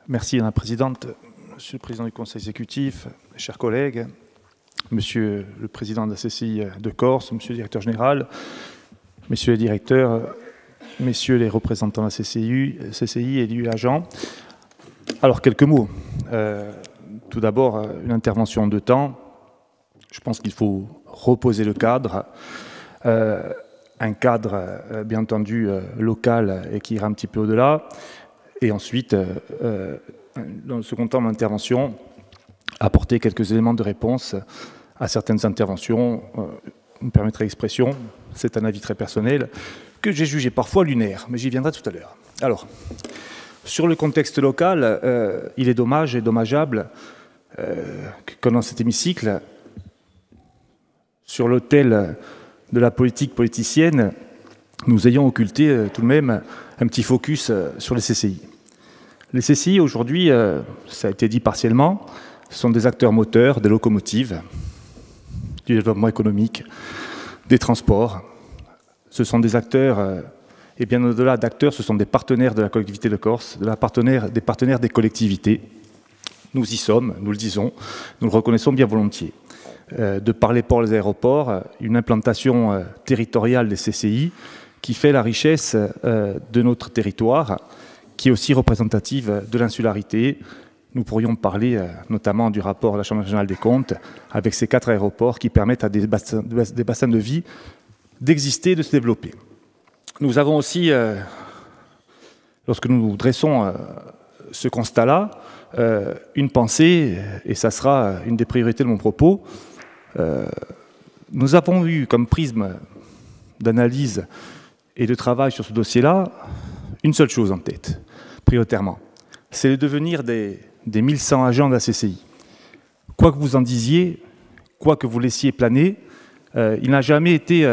Merci Madame la Présidente, Monsieur le Président du Conseil exécutif, chers collègues, Monsieur le Président de la CCI de Corse, Monsieur le Directeur général, Messieurs les directeurs, Messieurs les représentants de la CCI, élus et agents. Alors quelques mots. Tout d'abord, une intervention en deux temps. Je pense qu'il faut reposer le cadre. Un cadre, bien entendu, local et qui ira un petit peu au-delà. Et ensuite, dans le second temps de l'intervention, apporter quelques éléments de réponse à certaines interventions. Vous me permettrez l'expression, c'est un avis très personnel, que j'ai jugé parfois lunaire, mais j'y viendrai tout à l'heure. Alors, sur le contexte local, il est dommage et dommageable que dans cet hémicycle, sur l'autel de la politique politicienne, nous ayons occulté tout de même un petit focus sur les CCI. Les CCI, aujourd'hui, ça a été dit partiellement, sont des acteurs moteurs, des locomotives, du développement économique, des transports. Ce sont des acteurs, et bien au-delà d'acteurs, ce sont des partenaires de la collectivité de Corse, des partenaires des collectivités. Nous y sommes, nous le disons, nous le reconnaissons bien volontiers. De par les ports et les aéroports, une implantation territoriale des CCI qui fait la richesse de notre territoire, qui est aussi représentative de l'insularité. Nous pourrions parler notamment du rapport de la Chambre régionale des comptes avec ces 4 aéroports qui permettent à des bassins de vie d'exister et de se développer. Nous avons aussi, lorsque nous dressons ce constat-là, une pensée, et ça sera une des priorités de mon propos. Nous avons eu comme prisme d'analyse et de travail sur ce dossier-là une seule chose en tête, prioritairement. C'est le devenir des 1100 agents de la CCI. Quoi que vous en disiez, quoi que vous laissiez planer, il n'a jamais été,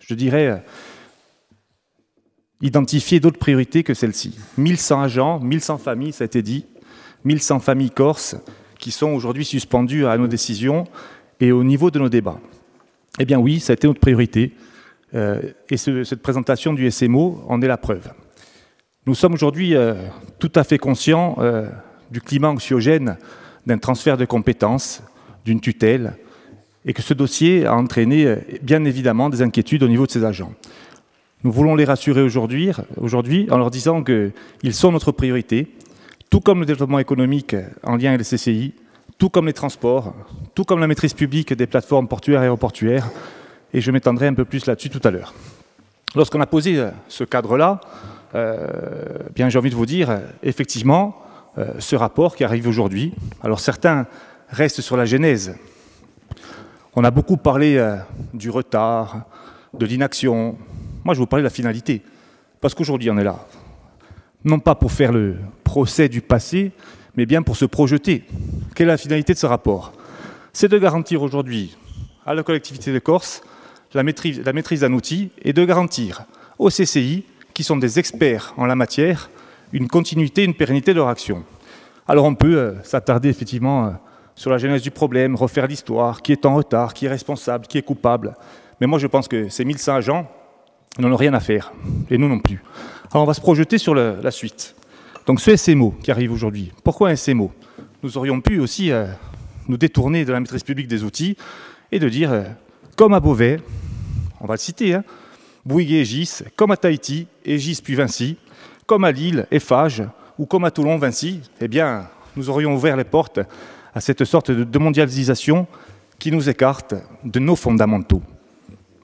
je dirais, identifié d'autres priorités que celle-ci. 1100 agents, 1100 familles, ça a été dit, 1100 familles corses qui sont aujourd'hui suspendues à nos décisions et au niveau de nos débats. Eh bien oui, ça a été notre priorité. Et cette présentation du SMO en est la preuve. Nous sommes aujourd'hui tout à fait conscients du climat anxiogène d'un transfert de compétences, d'une tutelle, et que ce dossier a entraîné bien évidemment des inquiétudes au niveau de ces agents. Nous voulons les rassurer aujourd'hui en leur disant qu'ils sont notre priorité, tout comme le développement économique en lien avec les CCI, tout comme les transports, tout comme la maîtrise publique des plateformes portuaires et aéroportuaires, et je m'étendrai un peu plus là-dessus tout à l'heure. Lorsqu'on a posé ce cadre-là, bien j'ai envie de vous dire, effectivement, ce rapport qui arrive aujourd'hui, alors certains restent sur la genèse. On a beaucoup parlé du retard, de l'inaction. Moi, je vais vous parler de la finalité, parce qu'aujourd'hui, on est là. Non pas pour faire le procès du passé, mais bien pour se projeter. Quelle est la finalité de ce rapport? C'est de garantir aujourd'hui à la collectivité de Corse la maîtrise d'un outil et de garantir aux CCI, qui sont des experts en la matière, une continuité, une pérennité de leur action. Alors on peut s'attarder effectivement sur la genèse du problème, refaire l'histoire, qui est en retard, qui est responsable, qui est coupable. Mais moi je pense que ces 1100 agents n'en ont rien à faire, et nous non plus. Alors on va se projeter sur la suite. Donc ce SMO qui arrive aujourd'hui, pourquoi un SMO? Nous aurions pu aussi nous détourner de la maîtrise publique des outils et de dire, comme à Beauvais, on va le citer, hein, Bouygues et Egis, comme à Tahiti, Egis puis Vinci, comme à Lille, Eiffage, ou comme à Toulon, Vinci, eh bien, nous aurions ouvert les portes à cette sorte de mondialisation qui nous écarte de nos fondamentaux.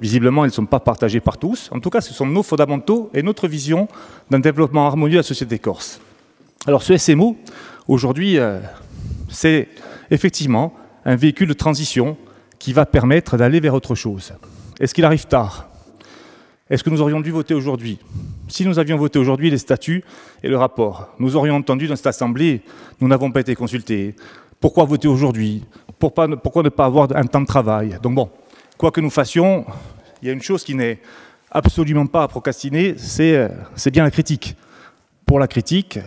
Visiblement, ils ne sont pas partagés par tous. En tout cas, ce sont nos fondamentaux et notre vision d'un développement harmonieux de la société corse. Alors, ce SMO, aujourd'hui, c'est effectivement un véhicule de transition qui va permettre d'aller vers autre chose. Est-ce qu'il arrive tard? Est-ce que nous aurions dû voter aujourd'hui? Si nous avions voté aujourd'hui les statuts et le rapport, nous aurions entendu dans cette Assemblée, nous n'avons pas été consultés. Pourquoi voter aujourd'hui? Pourquoi ne pas avoir un temps de travail? Donc bon, quoi que nous fassions, il y a une chose qui n'est absolument pas à procrastiner, c'est bien la critique. Pour la critique,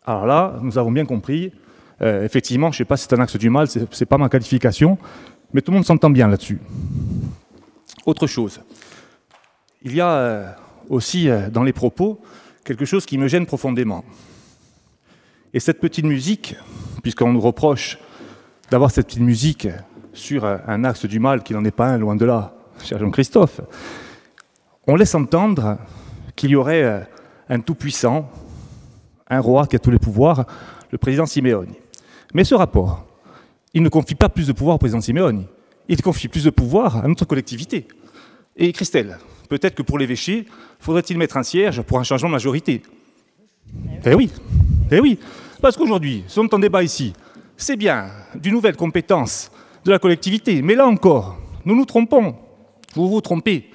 alors là, nous avons bien compris, effectivement, je ne sais pas si c'est un axe du mal, ce n'est pas ma qualification, mais tout le monde s'entend bien là-dessus. Autre chose, il y a aussi dans les propos quelque chose qui me gêne profondément. Et cette petite musique, puisqu'on nous reproche d'avoir cette petite musique sur un axe du mal qui n'en est pas un, loin de là, cher Jean-Christophe, on laisse entendre qu'il y aurait un tout-puissant, un roi qui a tous les pouvoirs, le président Simeoni. Mais ce rapport, il ne confie pas plus de pouvoir au président Simeoni, il confie plus de pouvoir à notre collectivité. Et Christelle, peut-être que pour l'évêché, faudrait-il mettre un siège pour un changement de majorité? Eh oui, parce qu'aujourd'hui, si on est en débat ici, c'est bien d'une nouvelle compétence de la collectivité, mais là encore, nous nous trompons, vous vous trompez.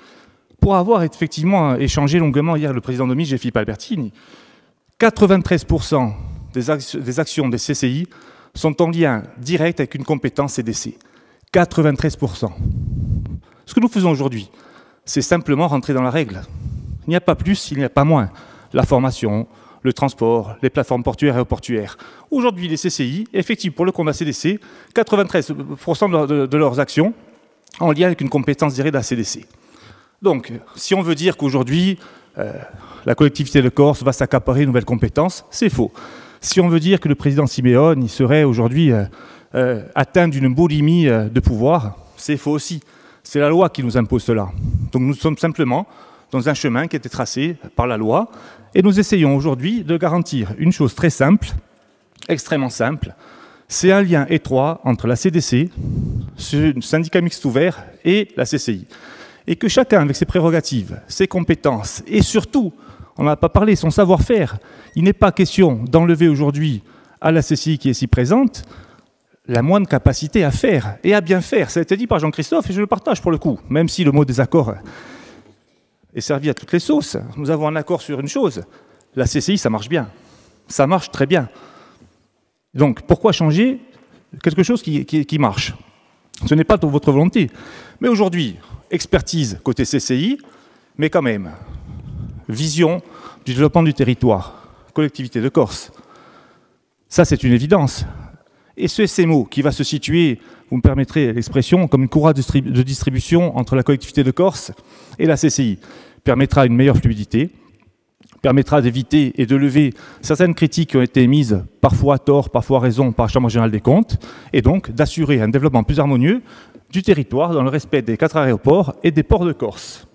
Pour avoir effectivement échangé longuement hier le président de MIGE et Philippe Albertini, 93% des actions des CCI sont en lien direct avec une compétence CDC. 93%. Ce que nous faisons aujourd'hui, c'est simplement rentrer dans la règle. Il n'y a pas plus, il n'y a pas moins. La formation, le transport, les plateformes portuaires et aéroportuaires. Aujourd'hui, les CCI, effectivement, pour le compte de la CDC, 93% de leurs actions en lien avec une compétence directe de la CDC. Donc, si on veut dire qu'aujourd'hui, la collectivité de Corse va s'accaparer une nouvelle compétence, c'est faux. Si on veut dire que le président Simeoni serait aujourd'hui atteint d'une boulimie de pouvoir, c'est faux aussi. C'est la loi qui nous impose cela. Donc nous sommes simplement dans un chemin qui a été tracé par la loi et nous essayons aujourd'hui de garantir une chose très simple, extrêmement simple, c'est un lien étroit entre la CDC, ce syndicat mixte ouvert, et la CCI. Et que chacun, avec ses prérogatives, ses compétences, et surtout, on n'a pas parlé, son savoir-faire, il n'est pas question d'enlever aujourd'hui à la CCI qui est si présente la moindre capacité à faire et à bien faire. Ça a été dit par Jean-Christophe et je le partage pour le coup, même si le mot désaccord est servi à toutes les sauces. Nous avons un accord sur une chose, la CCI, ça marche bien, ça marche très bien. Donc pourquoi changer quelque chose qui marche? Ce n'est pas de votre volonté. Mais aujourd'hui, expertise côté CCI, mais quand même, vision du développement du territoire, collectivité de Corse. Ça, c'est une évidence. Et ce SMO qui va se situer, vous me permettrez l'expression, comme une courroie de distribution entre la collectivité de Corse et la CCI, permettra une meilleure fluidité, permettra d'éviter et de lever certaines critiques qui ont été émises, parfois à tort, parfois à raison, par la Chambre générale des comptes, et donc d'assurer un développement plus harmonieux du territoire dans le respect des 4 aéroports et des ports de Corse.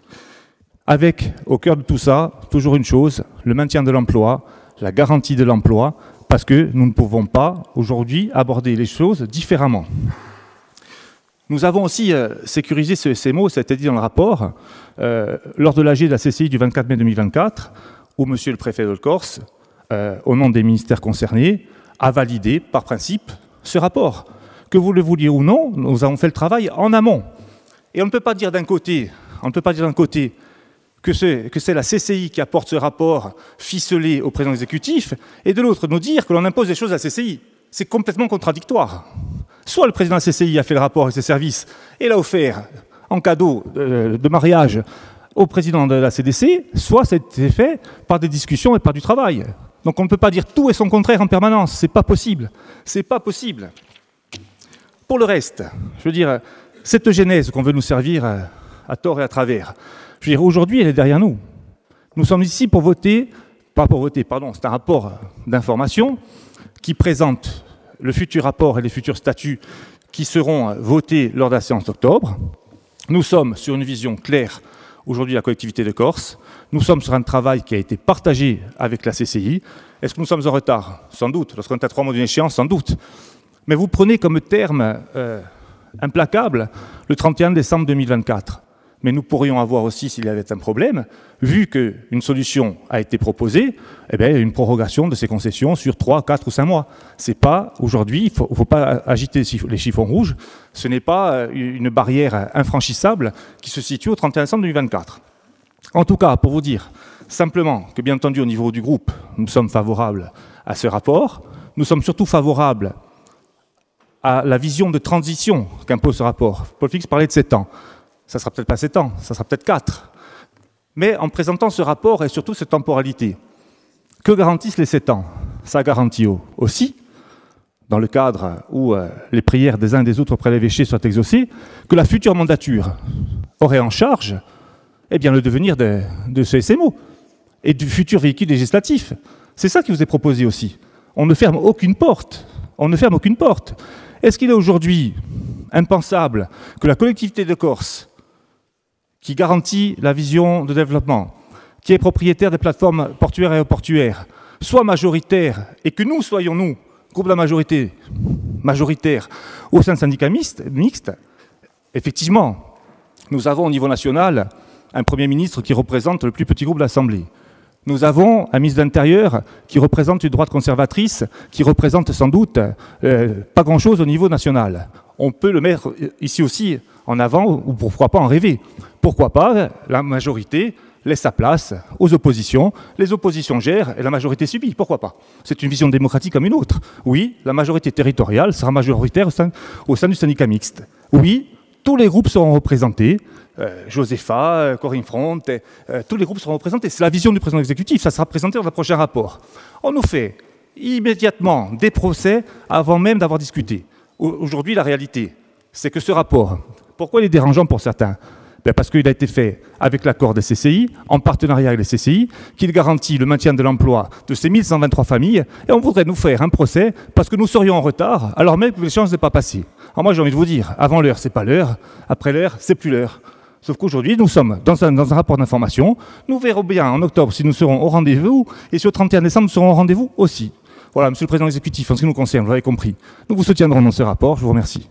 Avec, au cœur de tout ça, toujours une chose, le maintien de l'emploi, la garantie de l'emploi, parce que nous ne pouvons pas, aujourd'hui, aborder les choses différemment. Nous avons aussi sécurisé ce SMO, ça a été dit dans le rapport, lors de l'AG de la CCI du 24 mai 2024, où Monsieur le Préfet de Corse, au nom des ministères concernés, a validé, par principe, ce rapport. Que vous le vouliez ou non, nous avons fait le travail en amont. Et on ne peut pas dire d'un côté, que c'est la CCI qui apporte ce rapport ficelé au président exécutif, et de l'autre nous dire que l'on impose des choses à la CCI. C'est complètement contradictoire. Soit le président de la CCI a fait le rapport avec ses services et l'a offert en cadeau de mariage au président de la CDC, soit c'était fait par des discussions et par du travail. Donc on ne peut pas dire tout et son contraire en permanence. C'est pas possible. C'est pas possible. Pour le reste, je veux dire, cette genèse qu'on veut nous servir à tort et à travers, je veux dire, aujourd'hui, elle est derrière nous. Nous sommes ici pour voter, c'est un rapport d'information qui présente le futur rapport et les futurs statuts qui seront votés lors de la séance d'octobre. Nous sommes sur une vision claire aujourd'hui de la collectivité de Corse. Nous sommes sur un travail qui a été partagé avec la CCI. Est-ce que nous sommes en retard? Sans doute. Lorsqu'on est à 3 mois d'une échéance, sans doute. Mais vous prenez comme terme implacable le 31 décembre 2024. Mais nous pourrions avoir aussi, s'il y avait un problème, vu qu'une solution a été proposée, eh bien, une prorogation de ces concessions sur 3, 4 ou 5 mois. C'est pas, aujourd'hui, il ne faut pas agiter les chiffons rouges, ce n'est pas une barrière infranchissable qui se situe au 31 décembre 2024. En tout cas, pour vous dire simplement que, bien entendu, au niveau du groupe, nous sommes favorables à ce rapport, nous sommes surtout favorables à la vision de transition qu'impose ce rapport. Paul Fix parlait de 7 ans. Ça ne sera peut-être pas 7 ans, ça sera peut-être 4. Mais en présentant ce rapport et surtout cette temporalité, que garantissent les 7 ans? Ça garantit aussi, dans le cadre où les prières des uns et des autres auprès de l'évêché soient exaucées, que la future mandature aurait en charge le devenir de ce SMO et du futur véhicule législatif. C'est ça qui vous est proposé aussi. On ne ferme aucune porte. On ne ferme aucune porte. Est-ce qu'il est aujourd'hui impensable que la collectivité de Corse, qui garantit la vision de développement, qui est propriétaire des plateformes portuaires et aéroportuaires, soit majoritaire et que nous soyons, nous, groupe de la majorité, majoritaire au sein de syndicats mixtes, effectivement, nous avons au niveau national un Premier ministre qui représente le plus petit groupe de l'Assemblée. Nous avons un ministre de l'Intérieur qui représente une droite conservatrice, qui représente sans doute pas grand-chose au niveau national. On peut le mettre ici aussi en avant, ou pourquoi pas en rêver. Pourquoi pas la majorité laisse sa place aux oppositions, les oppositions gèrent et la majorité subit. Pourquoi pas? C'est une vision démocratique comme une autre. Oui, la majorité territoriale sera majoritaire au sein du syndicat mixte. Oui, tous les groupes seront représentés. Josepha, Corinne Front, tous les groupes seront représentés. C'est la vision du président exécutif, ça sera présenté dans un prochain rapport. On nous fait immédiatement des procès avant même d'avoir discuté. Aujourd'hui, la réalité, c'est que ce rapport, pourquoi il est dérangeant pour certains? Parce qu'il a été fait avec l'accord des CCI, en partenariat avec les CCI, qu'il garantit le maintien de l'emploi de ces 1123 familles, et on voudrait nous faire un procès parce que nous serions en retard, alors même que l'échange n'est pas passé. Alors moi j'ai envie de vous dire, avant l'heure, c'est pas l'heure, après l'heure, c'est plus l'heure. Sauf qu'aujourd'hui, nous sommes dans un rapport d'information, nous verrons bien en octobre si nous serons au rendez-vous, et sur le 31 décembre, nous serons au rendez-vous aussi. Voilà, Monsieur le Président exécutif, en ce qui nous concerne, vous l'avez compris, nous vous soutiendrons dans ce rapport, je vous remercie.